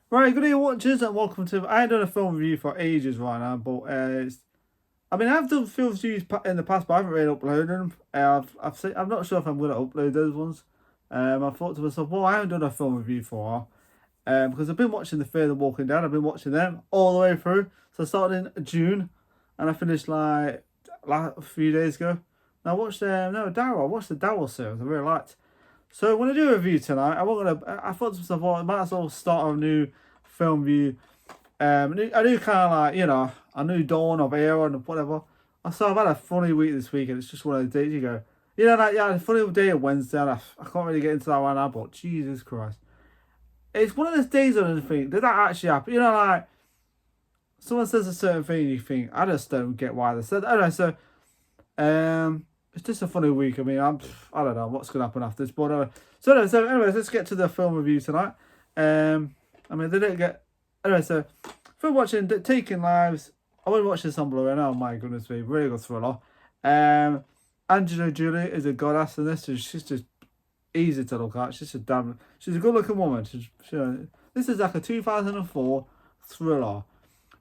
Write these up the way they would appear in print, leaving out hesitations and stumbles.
Right, good evening, watchers, and welcome to. I haven't done a film review for ages right now, but I've done film reviews in the past, but I haven't really uploaded them. I'm not sure if I'm going to upload those ones. I thought to myself, well, I haven't done a film review for a while, because I've been watching The Fear of the Walking Dead. I've been watching them all the way through. So I started in June, and I finished like a few days ago. And I watched Daryl. I watched the Daryl series. I really liked. So when I do a review tonight, I thought to myself, well, I might as well start a new film review. I do kind of like, a new dawn of era and whatever. So I've had a funny week this week, and it's just one of the days you go, a funny day of Wednesday, and I can't really get into that right now, but Jesus Christ. It's one of those days I don't think, did that actually happen? Like, someone says a certain thing, and you think, I just don't get why they said that. Anyway, so, it's just a funny week. I mean, I don't know what's going to happen after this, but so anyways, let's get to the film review tonight. They didn't get. Anyway, so for watching Taking Lives, I want to watch this on Blu-ray. Oh my goodness me, really good thriller. Angelina Jolie is a goddess in this. She's just easy to look at. She's a good-looking woman. This is like a 2004 thriller.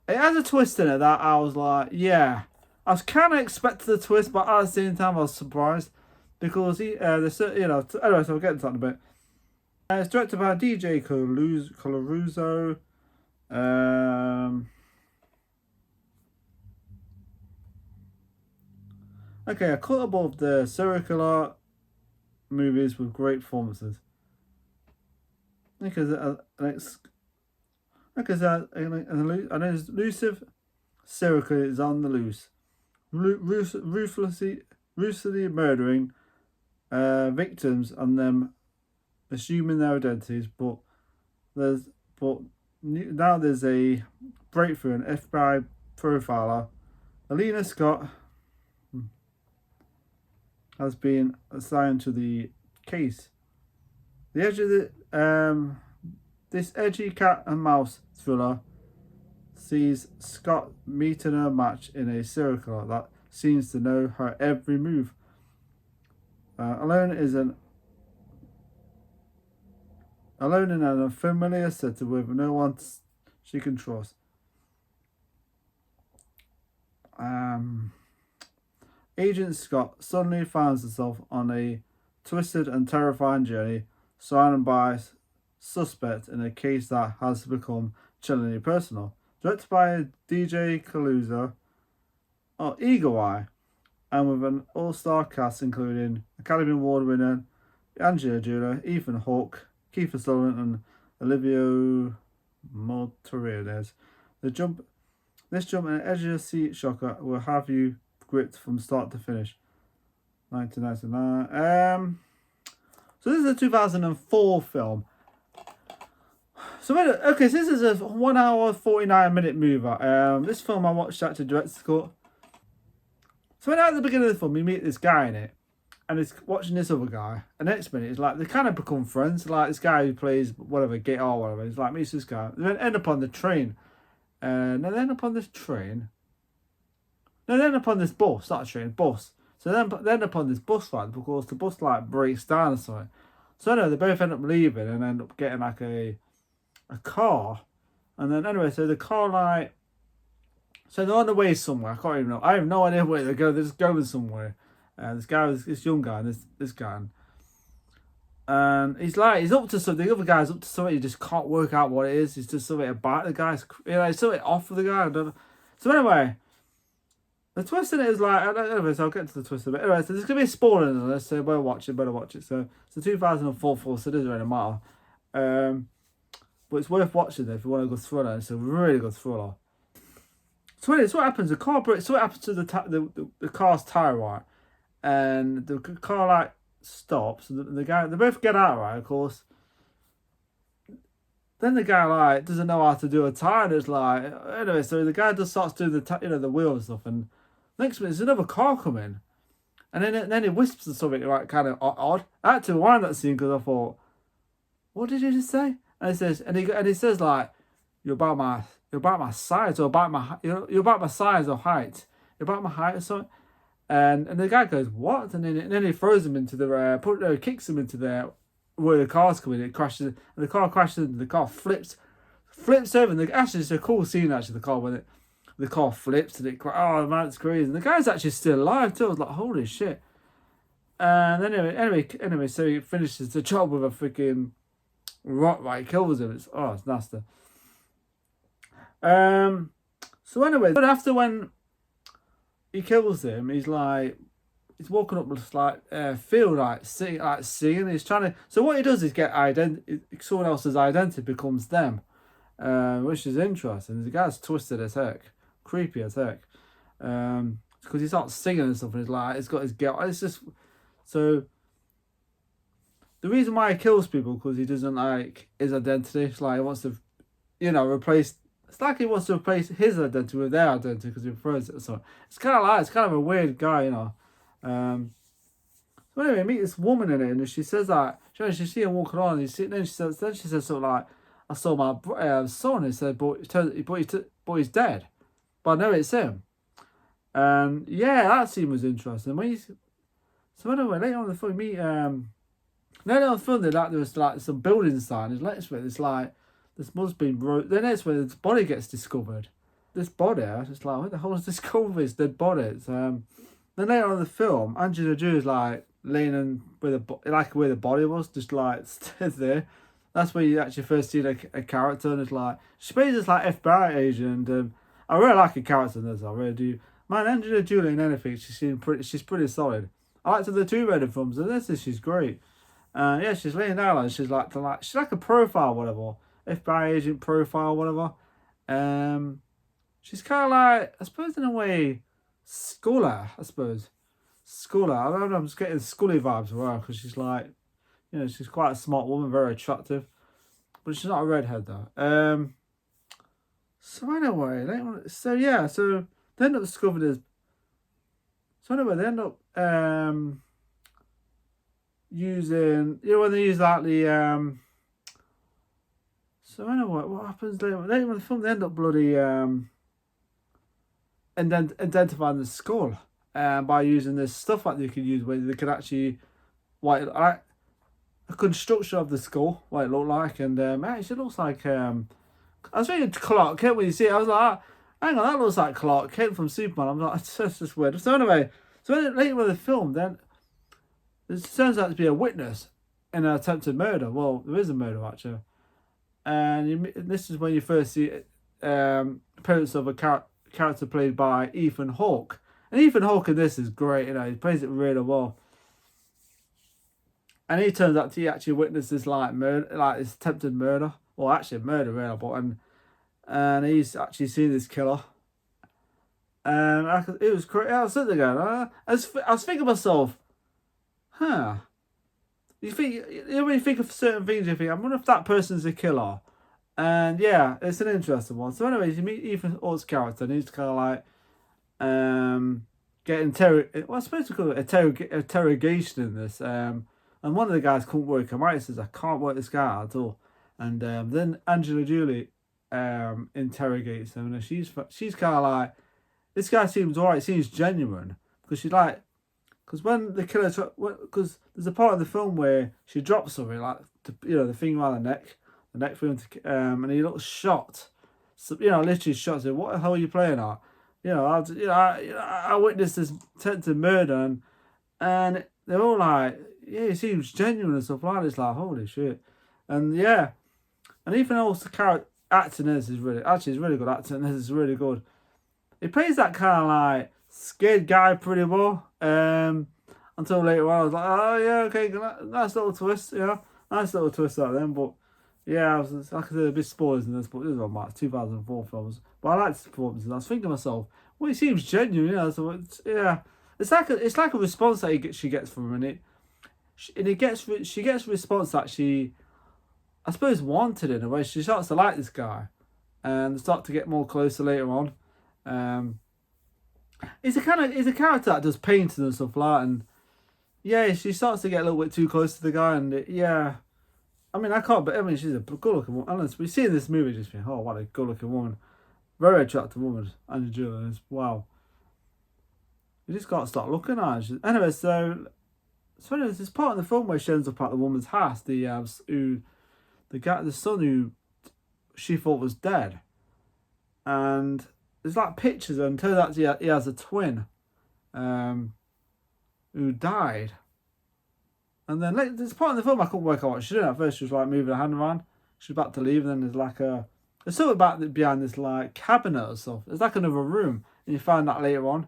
It has a twist in it that I was like, yeah. I was kind of expecting the twist, but at the same time I was surprised because anyway, so we'll get into that in a bit. It's directed by DJ Colarusso. Okay, a cut above the serial movies with great performances. Because an elusive serial killer is on the loose, ruthlessly murdering victims and them assuming their identities. But now there's a breakthrough. An FBI profiler, Alina Scott, has been assigned to the case. The edge of this edgy cat and mouse thriller sees Scott meeting her match in a serial killer that seems to know her every move. Alone in an unfamiliar setting with no one she can trust. Agent Scott suddenly finds herself on a twisted and terrifying journey, surrounded by suspects in a case that has become chillingly personal. Directed by DJ Colusa, Eagle Eye, and with an all-star cast including Academy Award winner Angelina Jolie, Ethan Hawke, Kiefer Sutherland, and Olivia Montoya. This jump and edge-of-seat shocker will have you gripped from start to finish. 1999. So this is a 2004 film. So this is a 1 hour 49-minute movie. This film I watched actually director's cut. So at the beginning of the film, you meet this guy in it, and he's watching this other guy. And next minute, it's like they kind of become friends. Like this guy who plays whatever guitar or whatever. He's like meets this guy. They then end up on the train, and then they end up on this train. No, they end up on this bus, not a train, bus. So then they end up on this bus ride because the bus like breaks down or something. So anyway, they both end up leaving and end up getting like a car. And then anyway, so the car like, so they're on the way somewhere. I can't even know. I have no idea where they're going. They're just going somewhere. This young guy and this guy. And he's up to something. The other guy's up to something. He just can't work out what it is. He's just something about the guy. It's something off with the guy. I don't know. So anyway, The twist in it is like, anyways, I'll get to the twist of it. Anyway, so there's going to be a spoiler in this, so better watch it. So it's a 2004 film, so it doesn't really matter. But it's worth watching if you want a good thriller. It's a really good thriller. So anyway, so what happens? The car breaks. So what happens to the car's tire, right? And the car like stops. And the guy, they both get out, right? Of course. Then the guy like doesn't know how to do a tire. And it's like anyway, so the guy just starts doing the wheel and stuff. And next minute, there's another car coming, and then he whispers something like kind of odd. I had to rewind that scene because I thought, what did he just say? And he says, and he says like, you're about my size or about my you're about my size or height. You're about my height or something. And the guy goes, what? And then he throws him into the kicks him into the where the car's coming. It crashes, and the car crashes, and the car flips over. And actually, it's a cool scene. Actually, the car when the car flips and oh man, it's crazy. And the guy's actually still alive too. I was like, holy shit. And anyway, so he finishes the job with a freaking rock, right? He kills him. It's nasty. So anyway, but after when he kills him, he's walking up this field, singing. He's trying to. So what he does is get someone else's identity becomes them, which is interesting. The guy's twisted as heck, creepy as heck, because he starts singing and stuff. And he's got his guilt. It's just so. The reason why he kills people because he doesn't like his identity. It's like he wants to, replace. It's like he wants to replace his identity with their identity because he prefers it. So it's kind of a weird guy, So anyway, meet this woman in it, and she says that she sees him walking on, and then she says something like, "I saw my son." He said, "But he's dead." But I know it's him. And yeah, that scene was interesting. So anyway, later on in the film, later on in the film, there was like some building sign. It's like. This must be then that's where this body gets discovered. This body, I was just like, what the hell is this called? This dead body. Then later on in the film, Angela Jew's like leaning where the body was, just like stood there. That's where you actually first see a character, and it's like she plays this like FBI agent. I really like her character in this. I really do. Man, Angela Jolie in anything, she's pretty solid. I liked her the Tomb Raider films, and she's great. Yeah, she's laying down and she's like a profile, whatever. FBI agent profile, whatever. She's kind of like, I suppose in a way, Sculler, I suppose. Sculler. I don't know, I'm just getting Scully vibes of her because she's like, she's quite a smart woman, very attractive. But she's not a redhead though. So anyway, so they end up discovering this. So anyway, they end up using, when they use like the So anyway, what happens later in the film? They end up bloody identifying the skull by using this stuff that they can use where they can actually a construction of the skull, what it looked like, and actually it looks like I was thinking Clark Kent when you see it. I was like, hang on, that looks like Clark Kent from Superman. I'm like, that's just weird. So anyway, later in the film, then it turns out to be a witness in an attempted murder. Well, there is a murder actually. And this is when you first see appearance of a character played by Ethan Hawke. And Ethan Hawke in this is great, he plays it really well. And he turns out to actually witness this this attempted murder. Well, actually murder really, but and he's actually seen this killer. And it was crazy. I was sitting there going, I was thinking to myself, huh. When you think of certain things, you think, I wonder if that person's a killer. And yeah, it's an interesting one. So anyways, you meet Ethan Hawke's character, and he's kind of like get interrogated. Well, I suppose we call it interrogation in this. And one of the guys couldn't work him out. He says, I can't work this guy out at all. And then Angela Jolie interrogates him, and she's kind of like, this guy seems alright, seems genuine, because she's like, because when the killer, because there's a part of the film where she drops something like, the thing around the neck for him, and he looks shocked. So literally shocked. So what the hell are you playing at? I witnessed this attempted murder, and they're all like, yeah, he seems genuine and stuff like that. It's like, holy shit, and yeah, and even though the character acting in this is really good acting. This is really good. He plays that kind of like Scared guy pretty well. Until later on, I was like, oh yeah, okay, nice little twist, yeah, nice little twist out then. But yeah, I was like I said, a bit spoilers in this, but this is on my 2004 films. But I liked the performances. I was thinking to myself, well, he seems genuine, you know. So yeah, it's like a response that she gets from him, and she gets a response that she, I suppose, wanted in a way. She starts to like this guy, and start to get more closer later on. He's a character that does painting and stuff like that, and yeah, she starts to get a little bit too close to the guy, and yeah, I mean, I can't, but I mean, she's a good-looking woman. Honestly, we see in this movie, just think, oh, what a good-looking woman, very attractive woman, Angelina is. Wow, you just got to start looking at her. Anyway, so there's this part in the film where she ends up at the woman's house, the son who she thought was dead, and there's like pictures, and it turns out he has a twin, who died. And then like, there's a part in the film I couldn't work out what she did. At first she was like moving her hand around. She was about to leave, and then there's something about behind this like cabinet or stuff. There's like another room, and you find that later on.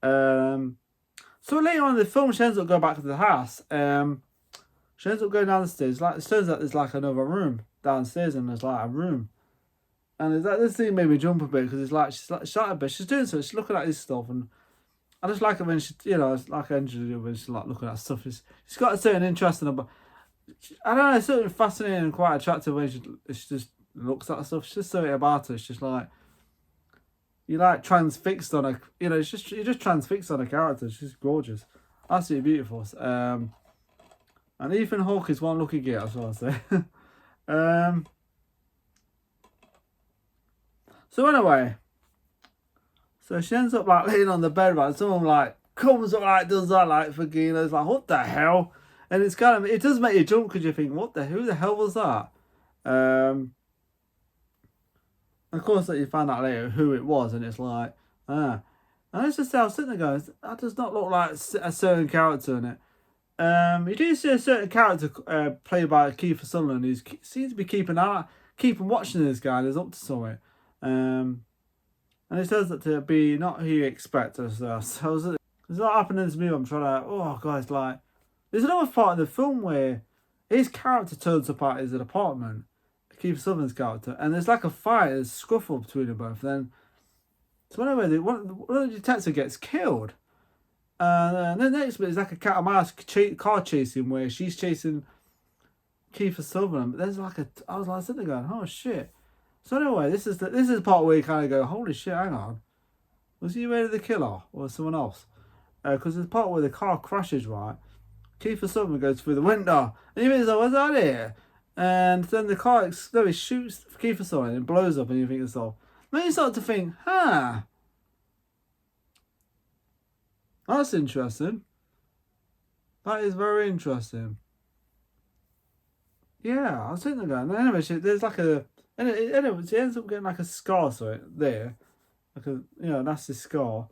So later on in the film, she ends up going back to the house. She ends up going down the stairs. Like it turns out there's like another room downstairs, and there's like a room. And it's like, this thing made me jump a bit because it's like she's like a bit. She's doing so. She's looking at this stuff, and I just like it when she, you know, it's like Angela when she's like looking at stuff. She's got a certain interest in her, but I don't know, it's something fascinating and quite attractive when she just looks at stuff. It's just something about her. It's just like you like transfixed on her. You know, you're just transfixed on her character. She's gorgeous, absolutely beautiful. And Ethan Hawke is one lucky girl, that's what I say. So anyway. So she ends up like laying on the bed, right? Someone like comes up, like does that, like fucking. It's like, what the hell? And it's kind of, it does make you jump because you think, who the hell was that? Of course, that you find out later who it was, and it's like, and it's just I was sitting there going, that does not look like a certain character in it. You do see a certain character played by Kiefer Sutherland who seems to be keeping watching this guy. And is up to something. And it says that to be not who you expect. So there's a lot happening in this movie. I'm trying to, oh god, it's like, there's another part in the film where his character turns up at his apartment, Kiefer Sutherland's character, and there's like a fight, there's a scuffle between them both. Then, so anyway, one of the detectives gets killed. And then the next bit is like a cat and mouse car chasing where she's chasing Kiefer Sutherland. But there's like I was like sitting there going, oh shit. So anyway, this is the part where you kind of go, holy shit, hang on. Was he really the killer or someone else? Because there's a part where the car crashes, right? Kiefer Sutherland goes through the window. And you think, what's that here? And then the car shoots Kiefer Sutherland and blows up, and you think to yourself. Then you start to think, that's interesting. That is very interesting. Yeah, I was sitting there going, anyway, there's like a, and it ends up getting like a scar, so there, like a, nasty scar.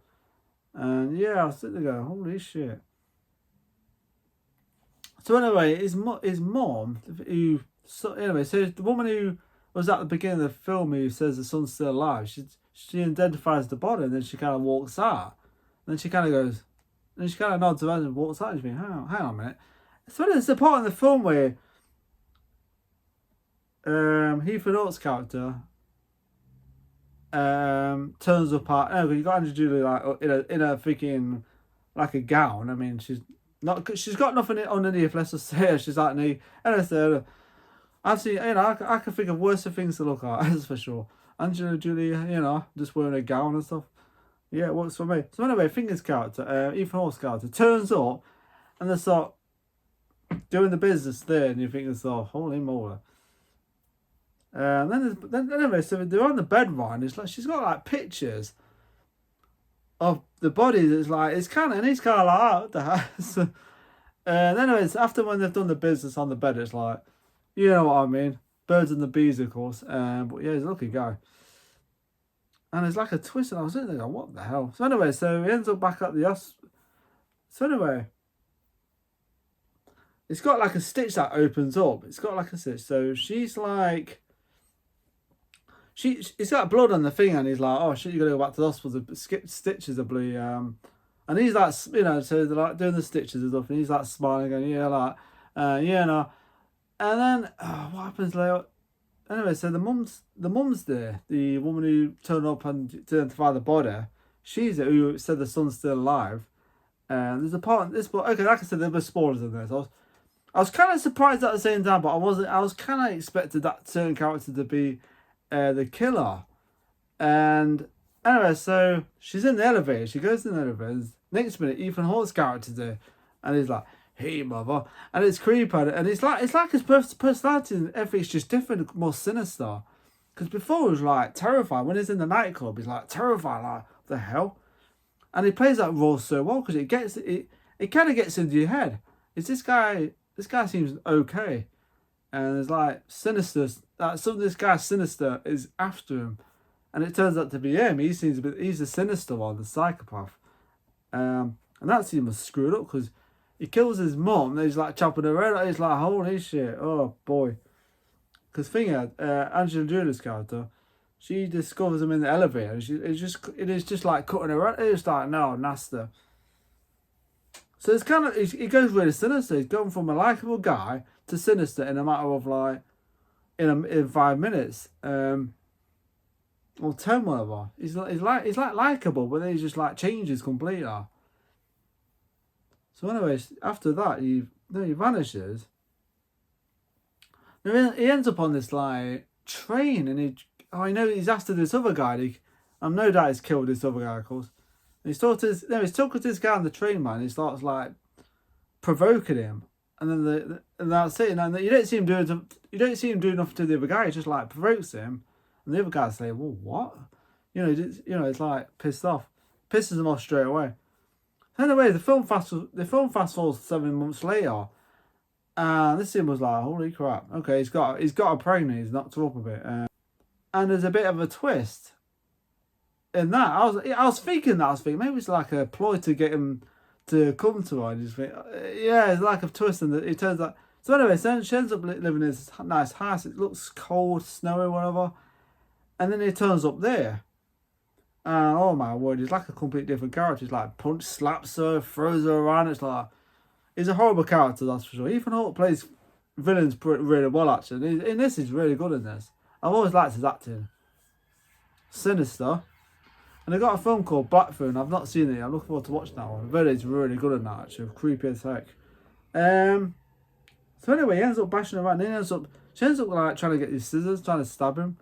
And yeah, I was sitting there going, holy shit. So anyway, his mom, so the woman who was at the beginning of the film who says the son's still alive, she identifies the body, and then she kind of walks out. And then she kind of goes, and she kind of nods around and walks out, and you think, hang on a minute. So there's the part in the film where Heath Ledger's character turns up at, you got Angelina Jolie like in a freaking like a gown. I mean, she's got nothing underneath. Let's just say she's like me. And I said, I've seen, I can think of worse things to look at. That's for sure. Angelina Jolie, just wearing a gown and stuff. Yeah, it works for me. So anyway, Finger's character, Ethan Hawke's character, turns up, and they start doing the business there, and you think it's holy moly. Then anyway, so they're on the bed, right? And it's like she's got like pictures of the body. That's like he's kind of like, out the house. And anyways, after when they've done the business on the bed, it's like, you know what I mean, birds and the bees, of course. But yeah, he's a lucky guy. And it's like a twist, and I was sitting there going, what the hell? So anyway, so he ends up back at the hospital. So anyway, it's got like a stitch that opens up. It's got like a stitch. So she's like, He's got blood on the thing, and he's like, oh shit, you gotta go back to the hospital. The stitches are blue. And he's like, you know, so they're like doing the stitches and stuff, and he's like smiling, going, yeah, like, yeah, no. And then what happens later? Anyway, so the mum's there. The woman who turned up and didn't find the body, she's there, who said the son's still alive. And there's a part in this book. Okay, like I said, there were spoilers in there. So I was kind of surprised at the same time, but I wasn't. I was kind of expected that certain character to be the killer. And anyway, so she's in the elevator. She goes in the elevator. Next minute, Ethan Hawke's character's there, and he's like, "Hey, mother," and it's creepy, and it's like his personality and everything's just different, more sinister. Because before he was like terrified. When he's in the nightclub, he's like terrified, like what the hell. And he plays that role so well because it kind of gets into your head. Is this guy? This guy seems okay, and it's like sinister. That some of this guy sinister is after him, and it turns out to be him. He seems a bit. He's the sinister one, the psychopath. And that scene was screwed up because he kills his mum. And he's like chopping her head off. He's like, holy shit! Oh boy. Because Angela Jolie's character, she discovers him in the elevator. It is just like cutting her head. It's like, no, nasty. So it's kind of, he goes really sinister. He's gone from a likable guy to sinister in a matter of like, in 5 minutes, or 10, whatever. He's like likable, but then he just like changes completely. So anyways, after that, he vanishes. Then he ends up on this like train, and he's asked to this other guy. I'm no doubt he's killed this other guy, of course. And he's talking to this guy on the train, man. He starts like provoking him, and then that's it. And you don't see him doing nothing to the other guy. He just like provokes him, and the other guy's saying, "Well, what?" It's like pissed off, pisses him off straight away. Anyway, the film fast forwards 7 months later, and this scene was like, holy crap. Okay, he's got her pregnant. He's knocked her up a bit, and there's a bit of a twist in that. I was thinking maybe it's like a ploy to get him to come to her. I just think, yeah, it's like a twist, and it turns out. So anyway, she ends up living in this nice house. It looks cold, snowy, whatever, and then he turns up there. And oh my word, he's like a complete different character. He's like slaps her, throws her around. It's like, he's a horrible character, that's for sure. Ethan Hawke plays villains really well, actually. In this, he's really good in this. I've always liked his acting. Sinister. And they got a film called Blackphone. I've not seen it. I'm looking forward to watching that one. He's really good in that, actually. Creepy as heck. So anyway, he ends up bashing around. She ends up like trying to get these scissors, trying to stab him.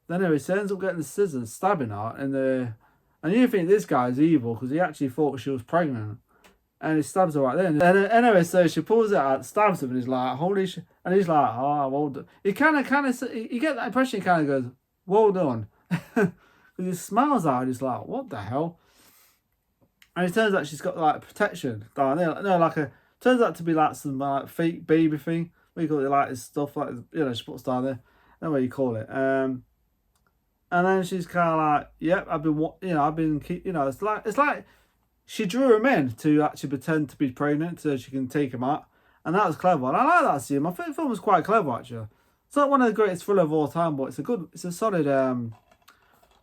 Then anyway, she ends up getting the scissors, stabbing her, and you think this guy's evil because he actually thought she was pregnant, and he stabs her right then. And anyway, so she pulls it out, stabs him, and he's like, "Holy shit!" And he's like, "Oh, well done." He kind of, you get that impression. He kind of goes, "Well done," because he smiles at her. And he's like, "What the hell?" And it turns out she's got like protection down there. No, turns out to be like some like fake baby thing. What do you call it? Like this stuff, like she puts down there. I don't know what you call it. And then she's kind of like, "Yep, I've been, it's like she drew him in to actually pretend to be pregnant so she can take him out, and that was clever. And I like that scene. I think the film was quite clever, actually. It's not one of the greatest thrillers of all time, but it's a solid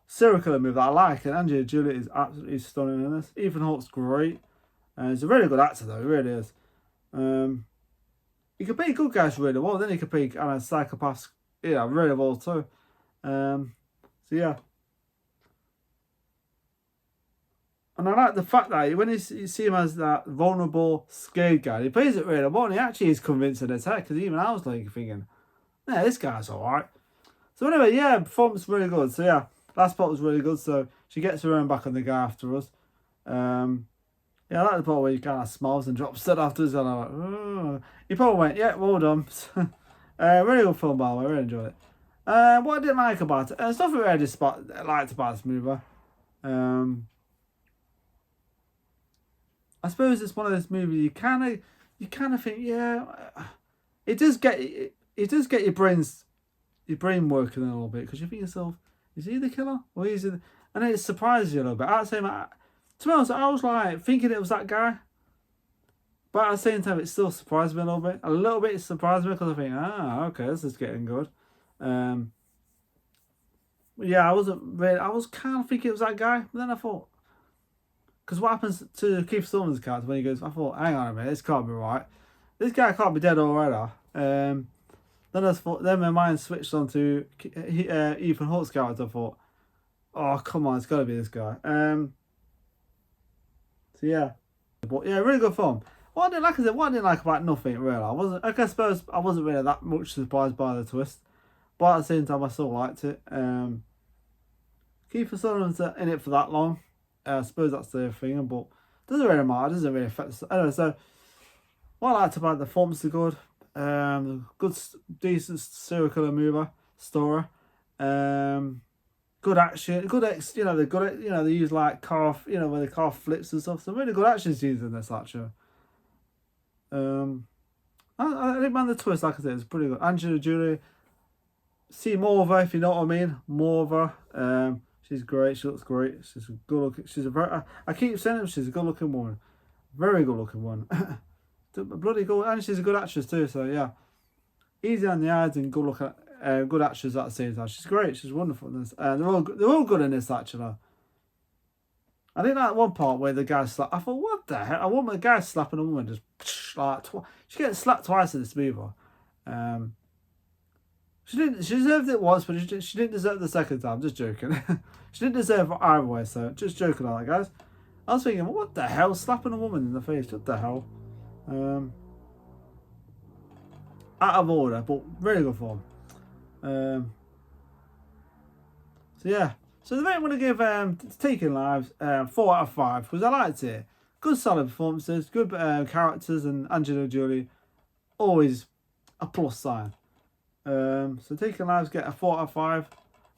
serial killer movie that I like. And Angela Jolie is absolutely stunning in this. Ethan Hawke's great, and he's a really good actor though. He really is. He can play good guys really well. Then he can play psychopaths, really well too. So yeah, and I like the fact that when you see him as that vulnerable, scared guy, he plays it really well, and he actually is convincing as heck, because even I was like thinking, yeah, this guy's alright. So anyway, yeah, performance really good. So yeah, last part was really good, so she gets her own back on the guy after us. Yeah, I like the part where he kind of smiles and drops dead afterwards, and I'm like, oh. He probably went, yeah, well done. Really good film, by the way, I really enjoyed it. What I didn't like about it, there's nothing really I liked about this movie. I suppose it's one of those movies you kind of think, yeah, it does get your brain working a little bit, because you think to yourself, is he the killer or is he? And it surprises you a little bit. At the same time, to be honest, I was like thinking it was that guy, but at the same time, it still surprised me a little bit. A little bit surprised me because I think, okay, this is getting good. Yeah, I wasn't really. I was kind of thinking it was that guy, but then I thought, because what happens to Keith Sutherland's character when he goes? I thought, hang on a minute, this can't be right. This guy can't be dead already. Then my mind switched on to Ethan Hawke's character. I thought, oh come on, it's got to be this guy. So yeah, but yeah, really good film. What I didn't like is what I didn't like about nothing really. I suppose I wasn't really that much surprised by the twist, but at the same time I still liked it. Kiefer Sutherland's in it for that long. I suppose that's the thing, but it doesn't really matter. It doesn't really affect the anyway. So what I liked about the films are good. Good, decent serial killer movie story. Good action. You know, they use like car. You know, when the car flips and stuff. Some really good action scenes in this actually. I didn't mind the twist. Like I said, it's pretty good. Angelina Jolie. See more of her if you know what I mean. More of her. She's great. She looks great. She's a good looking. She's a very. I keep saying it, she's a good looking woman. Very good looking one. Bloody good, and she's a good actress too. So yeah, easy on the eyes and good looking, good actress at the same time. She's great. She's wonderful in this. They're all good in this actually. I think that one part where the guy slapped. I thought, what the hell? A woman, a guy slapping a woman just like she gets slapped twice in this movie. She didn't. She deserved it once, but she didn't deserve it the second time. Just joking. She didn't deserve it either way. So just joking on that, guys. I was thinking, what the hell? Slapping a woman in the face? What the hell? Out of order, but really good form. So yeah. So the rate I'm going to give Taking Lives 4 out of 5 because I liked it. Good solid performances, good characters, and Angelina Jolie always a plus sign. So Taking Lives get a 4 out of 5.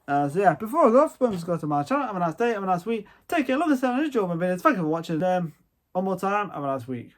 So yeah, before I go off, please go to my channel. Have a nice day, have a nice week. Take care, look at the channel, enjoy my videos. Thank you for watching. One more time, have a nice week.